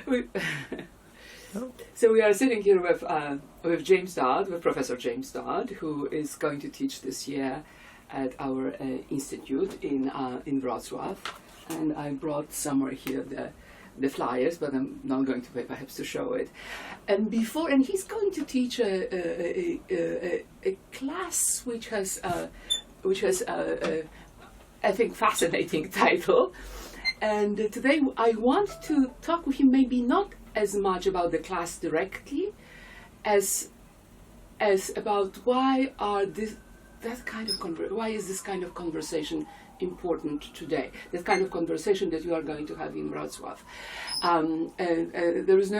We, so we are sitting here with James Dodd, with Professor James Dodd, who is going to teach this year at our institute in Wrocław. And I brought somewhere here the flyers, but I'm not going to perhaps to show it. And he's going to teach a class which has I think fascinating title. And today I want to talk with him maybe not as much about the class directly as about why is this kind of conversation important today, this kind of conversation that you are going to have in Wrocław. There is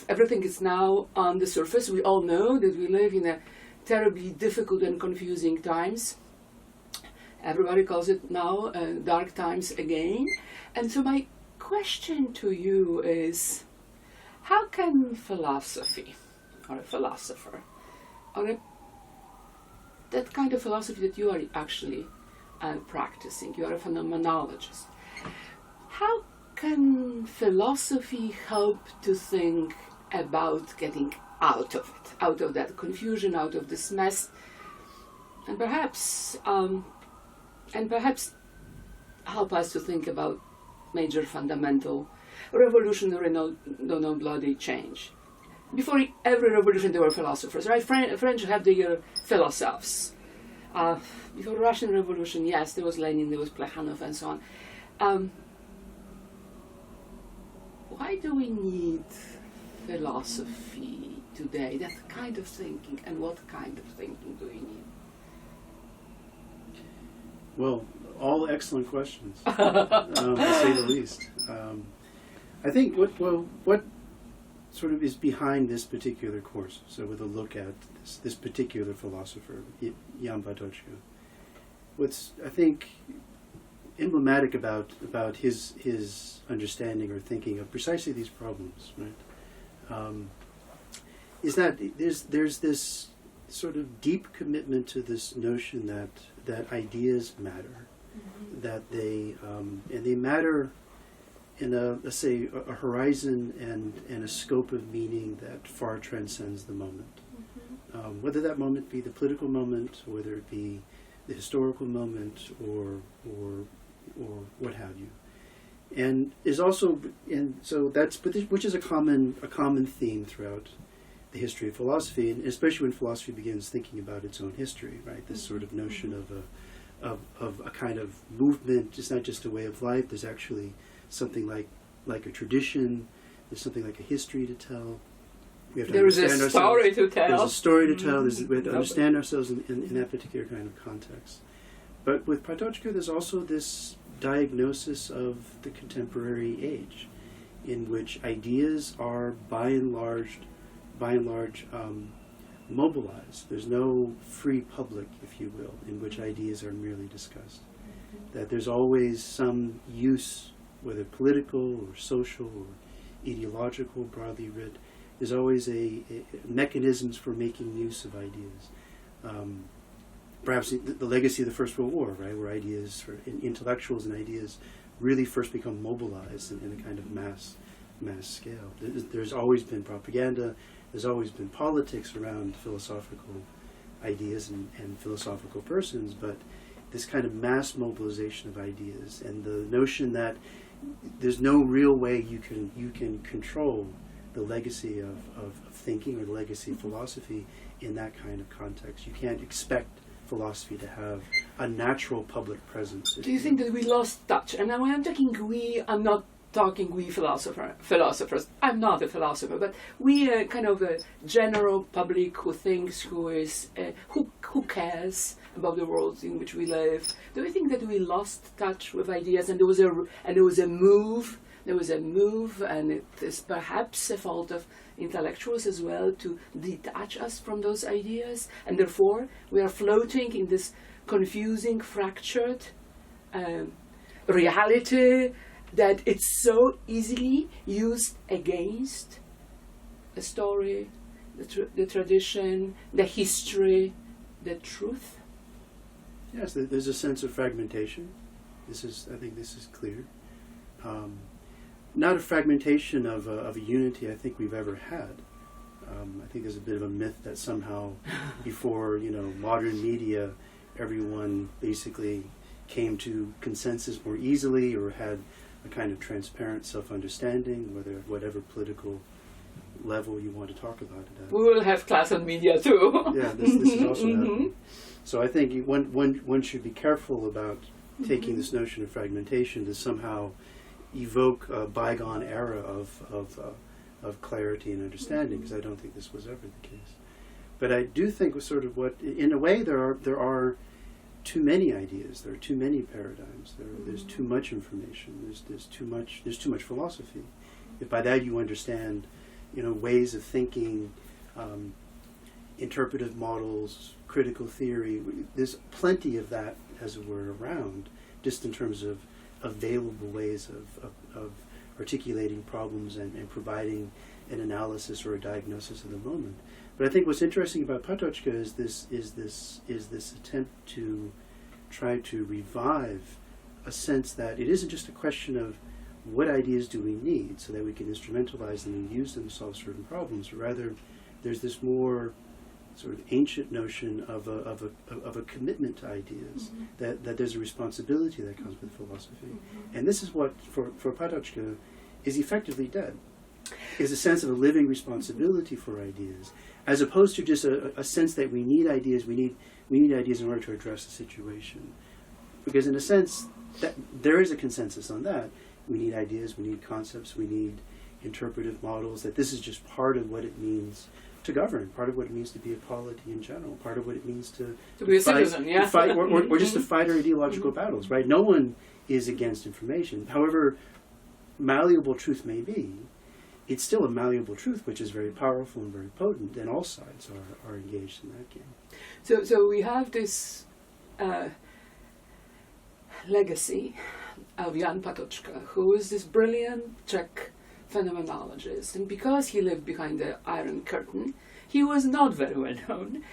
everything is now on the surface. We all know that we live in a terribly difficult and confusing times. Everybody calls it now dark times again. And so my question to you is, how can philosophy, or a philosopher, or that kind of philosophy that you are actually practicing, you are a phenomenologist, how can philosophy help to think about getting out of it, out of that confusion, out of this mess, and perhaps help us to think about major fundamental revolutionary, no bloody change. Before every revolution there were philosophers, right? French have their philosophes. Before Russian Revolution, yes, there was Lenin, there was Plekhanov, and so on. Why do we need philosophy today? That kind of thinking, and what kind of thinking do we need? Well, all excellent questions, to say the least. I think what sort of is behind this particular course, so with a look at this particular philosopher, Jan Patocka, what's, I think, emblematic about his understanding or thinking of precisely these problems, right, is that there's this sort of deep commitment to this notion that ideas matter, mm-hmm. that they matter in let's say a horizon and a scope of meaning that far transcends the moment. Mm-hmm. Whether that moment be the political moment, whether it be the historical moment, or what have you, and is also, and so that's which is a common theme throughout the history of philosophy, and especially when philosophy begins thinking about its own history, right? This sort of notion of a kind of movement. It's not just a way of life. There's actually something like a tradition. There's something like a history to tell. We have to understand ourselves. Story to tell. There's a story to tell. We have to understand ourselves in that particular kind of context. But with Patocka, there's also this diagnosis of the contemporary age, in which ideas are by and large mobilized. There's no free public, if you will, in which ideas are merely discussed. That there's always some use, whether political or social or ideological, broadly writ, there's always a mechanisms for making use of ideas. Perhaps the legacy of the First World War, right, where ideas, intellectuals and ideas really first become mobilized in a kind of mass scale. There's always been propaganda, there's always been politics around philosophical ideas and philosophical persons, but this kind of mass mobilization of ideas and the notion that there's no real way you can control the legacy of thinking or the legacy of philosophy in that kind of context. You can't expect philosophy to have a natural public presence. Do you think that we lost touch? And when I'm talking we, I'm not talking we philosophers. I'm not a philosopher, but we are kind of a general public who thinks, who cares about the world in which we live. Do you think that we lost touch with ideas, and there was a move, and it is perhaps a fault of intellectuals as well to detach us from those ideas, and therefore we are floating in this confusing, fractured reality that it's so easily used against the story, the tradition, the history, the truth? Yes, there's a sense of fragmentation. I think this is clear. not a fragmentation of a unity I think we've ever had. I think there's a bit of a myth that somehow before, modern media, everyone basically came to consensus more easily or had a kind of transparent self-understanding, whatever political level you want to talk about it at. We will have class on media too. Yeah, this is also happening. So I think one should be careful about taking this notion of fragmentation to somehow evoke a bygone era of clarity and understanding, because I don't think this was ever the case. But I do think sort of in a way, there are too many ideas. There are too many paradigms. There's too much information. There's too much philosophy. If by that you understand, ways of thinking, interpretive models, critical theory. There's plenty of that, as it were, around, just in terms of available ways of articulating problems and providing an analysis or a diagnosis of the moment. But I think what's interesting about Patocka is this attempt to try to revive a sense that it isn't just a question of what ideas do we need so that we can instrumentalize them and use them to solve certain problems. Rather, there's this more sort of ancient notion of a commitment to ideas, that there's a responsibility that comes with philosophy. And this is what, for Patocka, is effectively dead, is a sense of a living responsibility for ideas, as opposed to just a sense that we need ideas, we need ideas in order to address the situation. Because in a sense, that there is a consensus on that. We need ideas, we need concepts, we need interpretive models, that this is just part of what it means to govern, part of what it means to be a polity in general, part of what it means to be a citizen, to fight, or just to fight our ideological battles, right? No one is against information. However malleable truth may be, it's still a malleable truth, which is very powerful and very potent, and all sides are engaged in that game. So we have this legacy of Jan Patocka, who is this brilliant Czech phenomenologist, and because he lived behind the Iron Curtain, he was not very well known,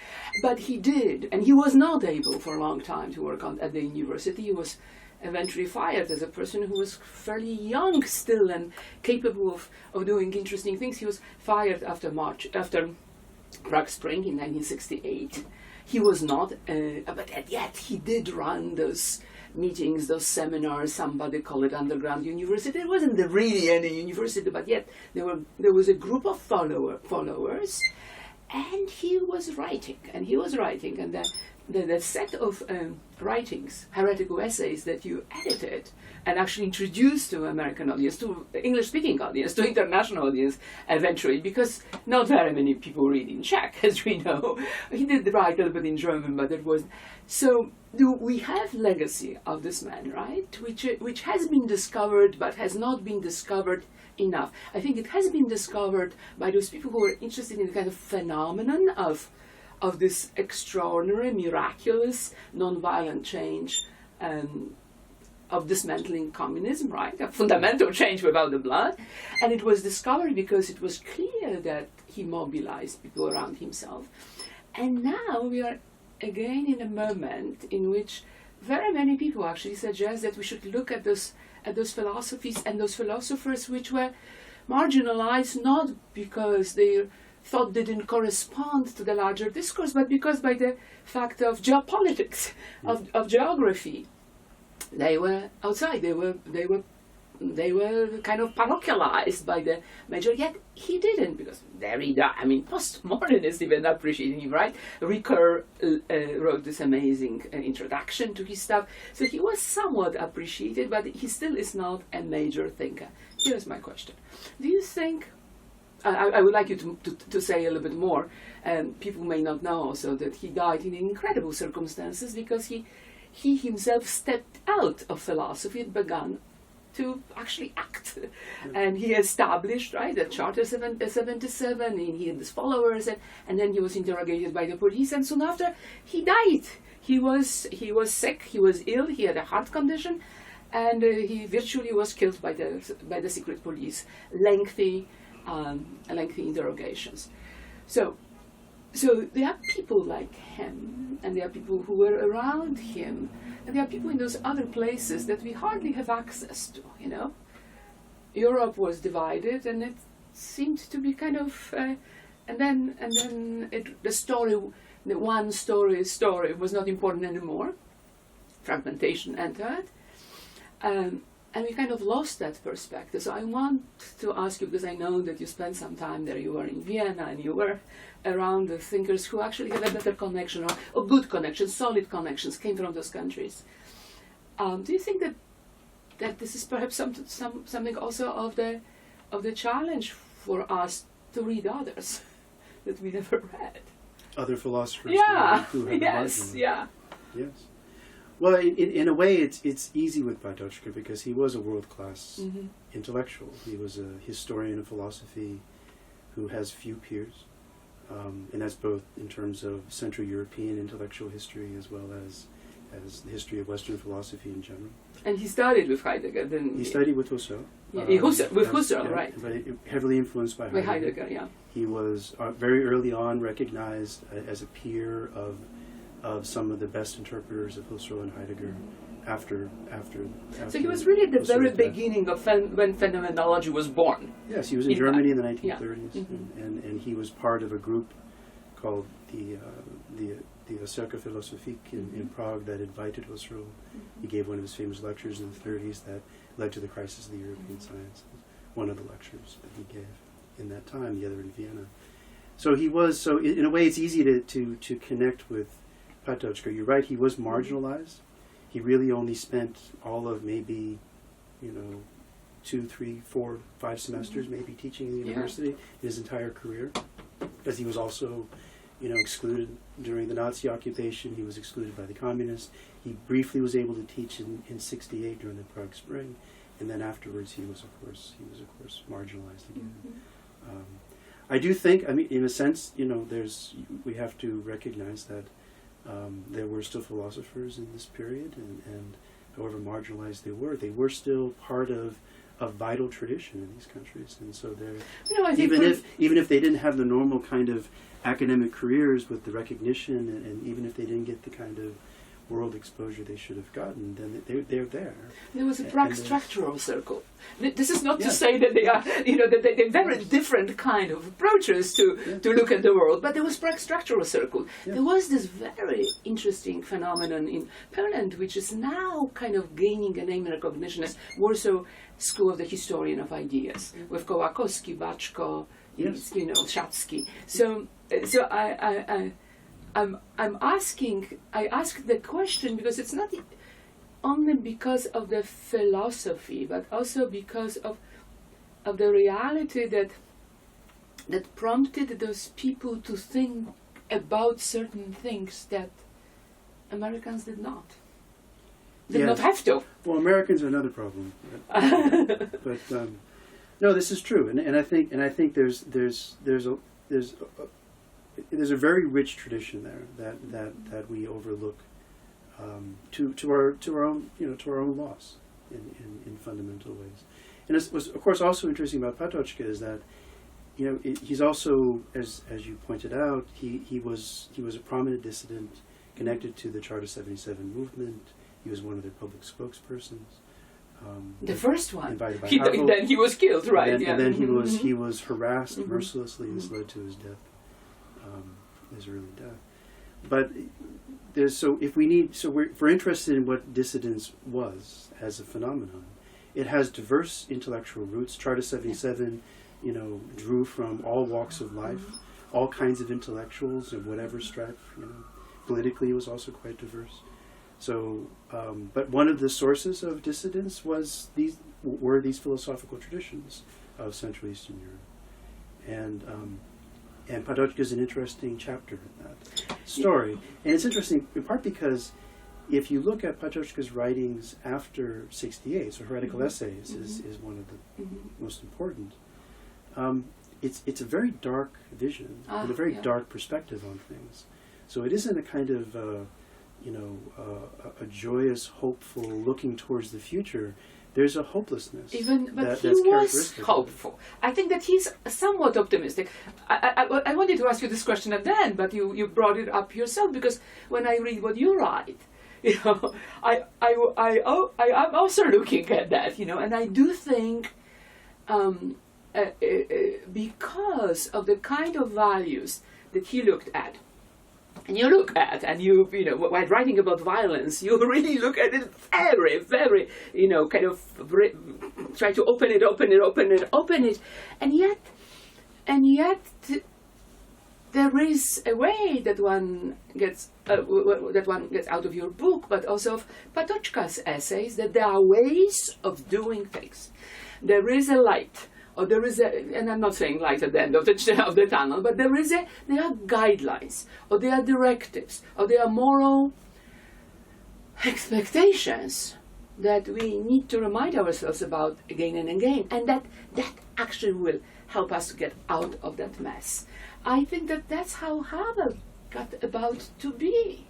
but he did, and he was not able for a long time to work at the university. He was eventually fired as a person who was fairly young still and capable of doing interesting things. He was fired after Prague Spring in 1968. He was not, but yet he did run those meetings, those seminars. Somebody call it underground university. It wasn't really any university, but yet there was a group of followers, and he was writing, and the set of writings, heretical essays that you edited and actually introduced to American audience, to English-speaking audience, to international audience eventually, because not very many people read in Czech, as we know. He did write a little bit in German, but it was... So we have legacy of this man, right, which has been discovered, but has not been discovered enough. I think it has been discovered by those people who are interested in the kind of phenomenon of this extraordinary, miraculous, non-violent change of dismantling communism, right? A fundamental change without the blood. And it was discovered because it was clear that he mobilized people around himself. And now we are again in a moment in which very many people actually suggest that we should look at those philosophies and those philosophers which were marginalized, not because they thought didn't correspond to the larger discourse, but because by the fact of geopolitics, of geography, they were outside. They were kind of parochialized by the major. Yet he didn't, because Derrida, postmodernists even appreciating him, right? Ricoeur wrote this amazing introduction to his stuff, so he was somewhat appreciated, but he still is not a major thinker. Here's my question: do you think? I would like you to say a little bit more. People may not know also that he died in incredible circumstances because he himself stepped out of philosophy and began to actually act. And he established, right, the Charter 77, and he had his followers, and then he was interrogated by the police, and soon after he died. He was sick, he was ill, he had a heart condition, and he virtually was killed by the secret police. Lengthy interrogations. So there are people like him, and there are people who were around him, and there are people in those other places that we hardly have access to, Europe was divided, and it seemed to be kind of, and then the one story was not important anymore. Fragmentation entered, and we kind of lost that perspective. So I want to ask you, because I know that you spent some time there, you were in Vienna, and you were around the thinkers who actually had a better connection, or good connections, solid connections, came from those countries. Do you think that this is perhaps something also of the challenge for us to read others that we never read? Other philosophers Yeah. who have Yes. Yeah. Yes. Well, in a way, it's easy with Patocka because he was a world-class intellectual. He was a historian of philosophy who has few peers, and that's both in terms of Central European intellectual history as well as the history of Western philosophy in general. And he studied with Heidegger, didn't he? He studied with Husserl. Yeah, with Husserl, right. But heavily influenced by Heidegger. By Heidegger, yeah. He was very early on recognized as a peer of some of the best interpreters of Husserl and Heidegger after So he was really at the Husserl's very death. beginning of when phenomenology was born. Yes, he was in Germany in the 1930s, Yeah. and he was part of a group called the Cercle Philosophique in Prague that invited Husserl. He gave one of his famous lectures in the 30s that led to the crisis of the European sciences. One of the lectures that he gave in that time, the other in Vienna. So he was, so in a way it's easy to connect with Patocka. You're right, he was marginalized. He really only spent all of maybe, 2, 3, 4, 5 semesters maybe teaching in the university his entire career, because he was also excluded during the Nazi occupation. He was excluded by the communists. He briefly was able to teach in 1968 during the Prague Spring, and then afterwards he was of course marginalized again. I do think, in a sense, we have to recognize that there were still philosophers in this period, and however marginalized they were still part of a vital tradition in these countries, and so they're I think even if they didn't have the normal kind of academic careers with the recognition, and even if they didn't get the kind of world exposure they should have gotten, then they're there. There was a Prague structural circle. This is not to say that they are, that they're very different kind of approaches to look at the world, but there was Prague structural circle. Yeah. There was this very interesting phenomenon in Poland, which is now kind of gaining a name and recognition as Warsaw School of the Historian of Ideas, with Kołakowski, Baczko, Szacki. So I ask the question because it's not only because of the philosophy, but also because of the reality that prompted those people to think about certain things that Americans did not. Did not have to. Well, Americans are another problem. But no, this is true, and I think there's a very rich tradition there that we overlook to our own loss in fundamental ways. And it was, of course, also interesting about Patocka is that he's also, as you pointed out, he was a prominent dissident connected to the Charter 77 movement. He was one of their public spokespersons. The first one. Then he was killed, right? And then he was harassed mercilessly. This led to his death. His early death. But we're interested in what dissidence was as a phenomenon. It has diverse intellectual roots. Charter 77, drew from all walks of life, all kinds of intellectuals of whatever stripe. Politically, it was also quite diverse. So, but one of the sources of dissidence were these philosophical traditions of Central Eastern Europe, and Patocka is an interesting chapter in that story. And it's interesting in part because if you look at Patocka's writings after 1968, so Heretical Essays is one of the most important. It's a very dark vision and a very dark perspective on things. So it isn't a kind of a joyous, hopeful looking towards the future. There's a hopelessness. But he was hopeful. I think that he's somewhat optimistic. I wanted to ask you this question at the end, but you brought it up yourself, because when I read what you write, I'm also looking at that, and I do think because of the kind of values that he looked at. And you look at, and you know, while writing about violence, you really look at it very, very, you know, kind of try to open it, and yet there is a way that one gets out of your book, but also of Patocka's essays, that there are ways of doing things. There is a light. Or there is and I'm not saying light at the end of the tunnel, but there are guidelines, or there are directives, or there are moral expectations that we need to remind ourselves about again and again, and that actually will help us to get out of that mess. I think that's how Havel got about to be.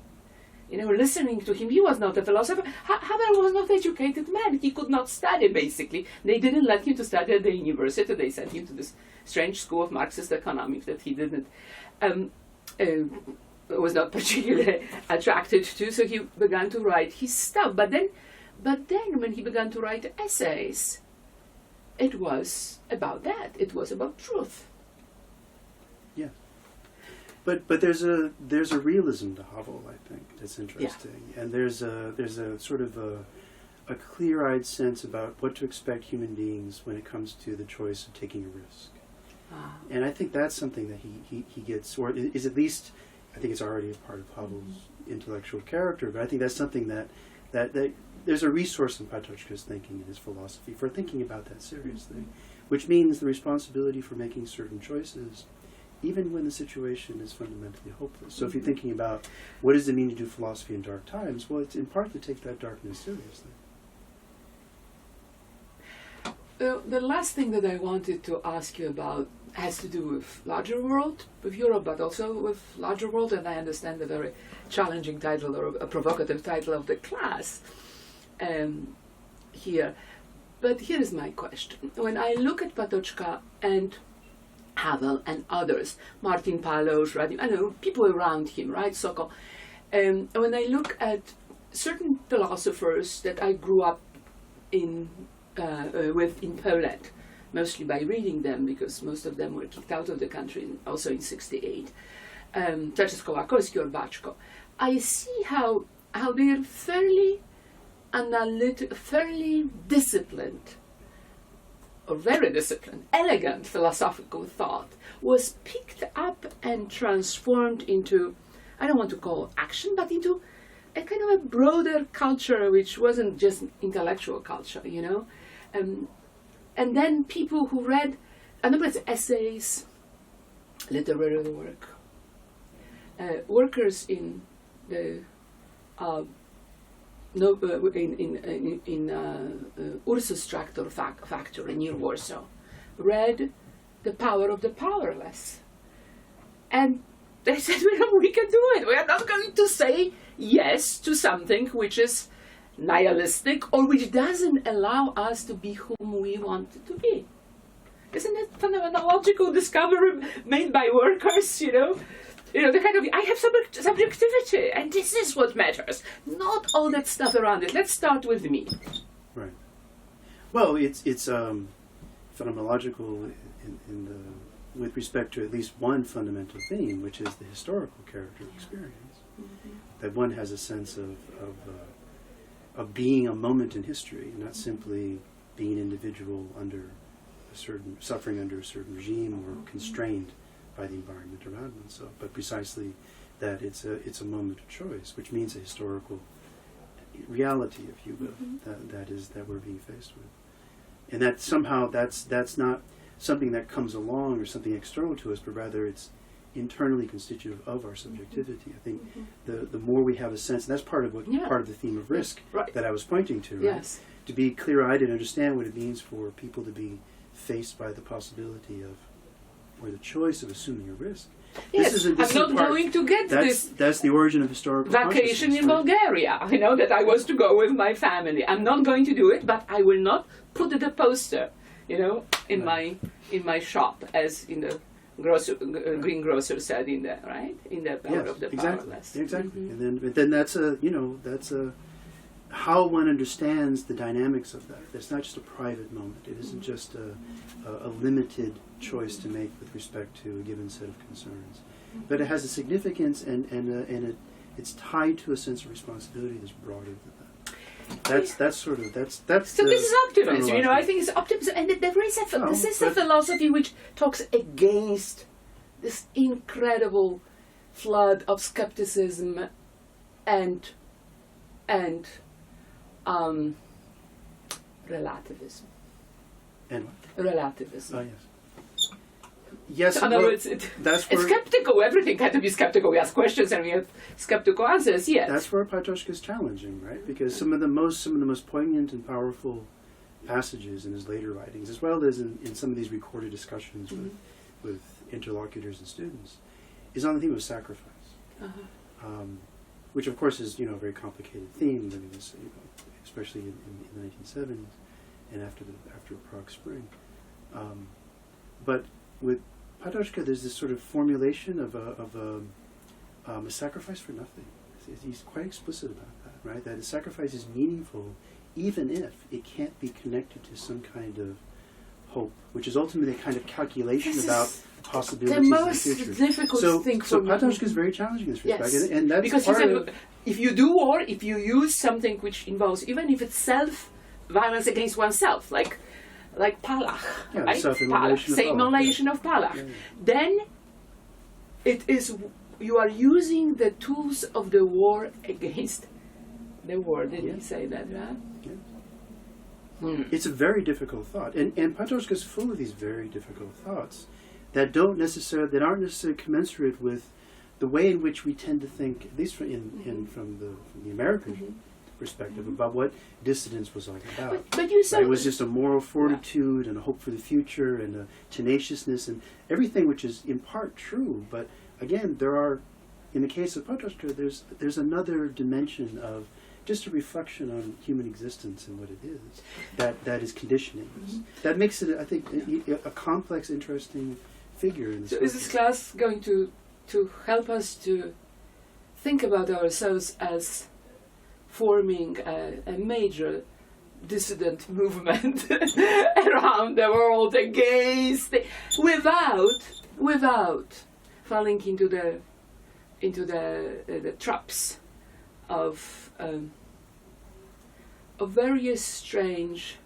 You know, listening to him, he was not a philosopher. Havel was not an educated man. He could not study, basically. They didn't let him to study at the university. They sent him to this strange school of Marxist economics that he didn't, was not particularly attracted to. So he began to write his stuff. But then when he began to write essays, it was about that. It was about truth. Yeah. But there's a realism to Havel, I think, that's interesting, and there's a sort of a clear-eyed sense about what to expect human beings when it comes to the choice of taking a risk, and I think that's something that he gets, or is at least, I think it's already a part of Havel's intellectual character. But I think that's something that there's a resource in Patocka's thinking and his philosophy for thinking about that seriously, which means the responsibility for making certain choices, even when the situation is fundamentally hopeless. So if you're thinking about what does it mean to do philosophy in dark times, well, it's in part to take that darkness seriously. The last thing that I wanted to ask you about has to do with larger world, with Europe, but also with larger world, and I understand the very challenging title, or a provocative title of the class here. But here is my question. When I look at Patocka and Havel and others, Martin Palos, I know people around him, right, Sokol. When I look at certain philosophers that I grew up with in Poland, mostly by reading them, because most of them were kicked out of the country, also in '68, such as Kołakowski or Baczko, I see how they're fairly analytic, fairly disciplined, or very disciplined, elegant philosophical thought was picked up and transformed into, I don't want to call action, but into a kind of a broader culture, which wasn't just intellectual culture, you know. And then people who read, I remember it's essays, literary work, workers in the Ursus tractor factory near Warsaw read The Power of the Powerless, and they said, we can do it. We are not going to say yes to something which is nihilistic or which doesn't allow us to be whom we want to be. Isn't it phenomenological discovery made by workers, you know? You know, the kind of, I have subjectivity, and this is what matters, not all that stuff around it. Let's start with me. Right. Well, it's phenomenological with respect to at least one fundamental theme, which is the historical character of experience. Mm-hmm. That one has a sense of being a moment in history, and not simply being an individual suffering under a certain regime or constrained by the environment around oneself, but precisely that it's a moment of choice, which means a historical reality, if you will, that we're being faced with, and that somehow that's not something that comes along or something external to us, but rather it's internally constitutive of our subjectivity. I think the more we have a sense, and that's part of the theme of risk that I was pointing to, right? Yes. To be clear-eyed and understand what it means for people to be faced by the possibility of, or the choice of assuming a risk. Yes, I'm not going to get this. That's the origin of historical vacation in Bulgaria. I know that I was to go with my family. I'm not going to do it, but I will not put the poster, you know, in my shop, as in the green grocer said in the in the Power of the Powerless. Exactly. And then that's how one understands the dynamics of that. It's not just a private moment. It isn't just a limited choice to make with respect to a given set of concerns. But it has a significance, and it's tied to a sense of responsibility that's broader than that. That's so this is optimism, you know. I think it's optimism, and this is a philosophy which talks against this incredible flood of skepticism and relativism. And what? Relativism. Oh, yes. Yes, so in other words, it's skeptical. Everything had to be skeptical. We ask questions and we have skeptical answers. Yes, that's where Patocka is challenging, right? Because some of the most poignant and powerful passages in his later writings, as well as in some of these recorded discussions with interlocutors and students, is on the theme of sacrifice, which of course is a very complicated theme. I mean, especially in the 1970s and after Prague Spring, but with Patocka, there's this sort of formulation of a sacrifice for nothing. He's quite explicit about that, right? That a sacrifice is meaningful even if it can't be connected to some kind of hope, which is ultimately a kind of calculation about the possibilities of the future. The most difficult thing for me. So Patocka is very challenging in this respect, yes. and that's because part of... If you do war, if you use something which involves, even if it's self-violence against oneself, like Palach, right? Self-immolation of Palach. Then it is, you are using the tools of the war against the war. Did he say that, right? Yeah. It's a very difficult thought, and Patocka is full of these very difficult thoughts that aren't necessarily commensurate with the way in which we tend to think, at least from the American perspective, about what dissidence was all about. But you said it was just a moral fortitude and a hope for the future and a tenaciousness and everything, which is in part true. But again, there are, in the case of Patocka, there's another dimension of just a reflection on human existence and what it is that is conditioning us. That makes it, I think, a complex, interesting figure in this. So is this class going to help us to think about ourselves as forming a major dissident movement around the world against without falling into the traps of various strange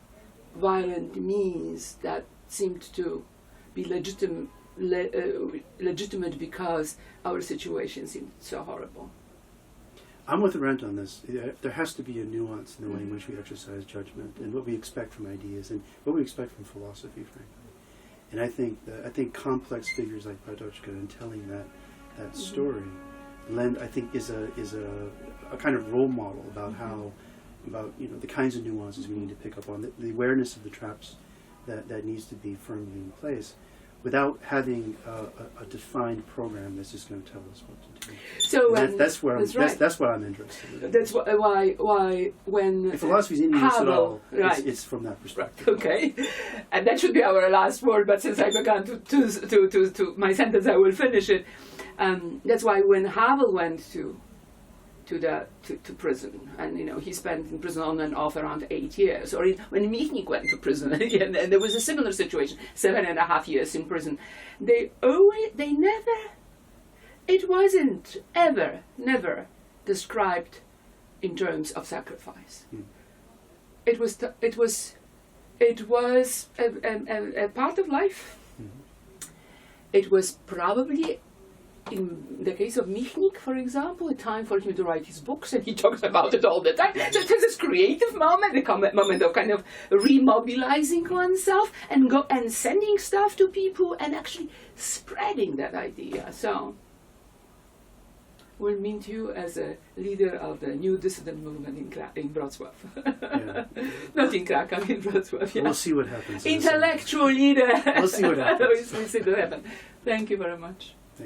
violent means that seemed to be legitimate because our situation seemed so horrible. I'm with Arendt on this. There has to be a nuance in the way in which we exercise judgment and what we expect from ideas and what we expect from philosophy, frankly. And I think complex figures like Patocka and telling that story, is a kind of role model about the kinds of nuances we need to pick up on, the awareness of the traps that needs to be firmly in place, without having a defined program that's just going to tell us what to do. So that's what I'm interested in. That's why when if philosophy is in use at all, it's from that perspective. Okay, and that should be our last word. But since I began to my sentence, I will finish it. That's why when Havel went to prison, and he spent in prison on and off around 8 years. Or when Michnik went to prison, and there was a similar situation, 7.5 years in prison. It wasn't never described in terms of sacrifice. It was a part of life. It was probably, in the case of Michnik, for example, a time for him to write his books, and he talks about it all the time. So it was this creative moment, a moment of kind of remobilizing oneself and sending stuff to people and actually spreading that idea. So we'll meet you as a leader of the new dissident movement in Wrocław. Not in Krakow, in Wrocław. Yeah. We'll see what happens. Intellectual leader. We'll see what happens. We'll see what happens. Thank you very much.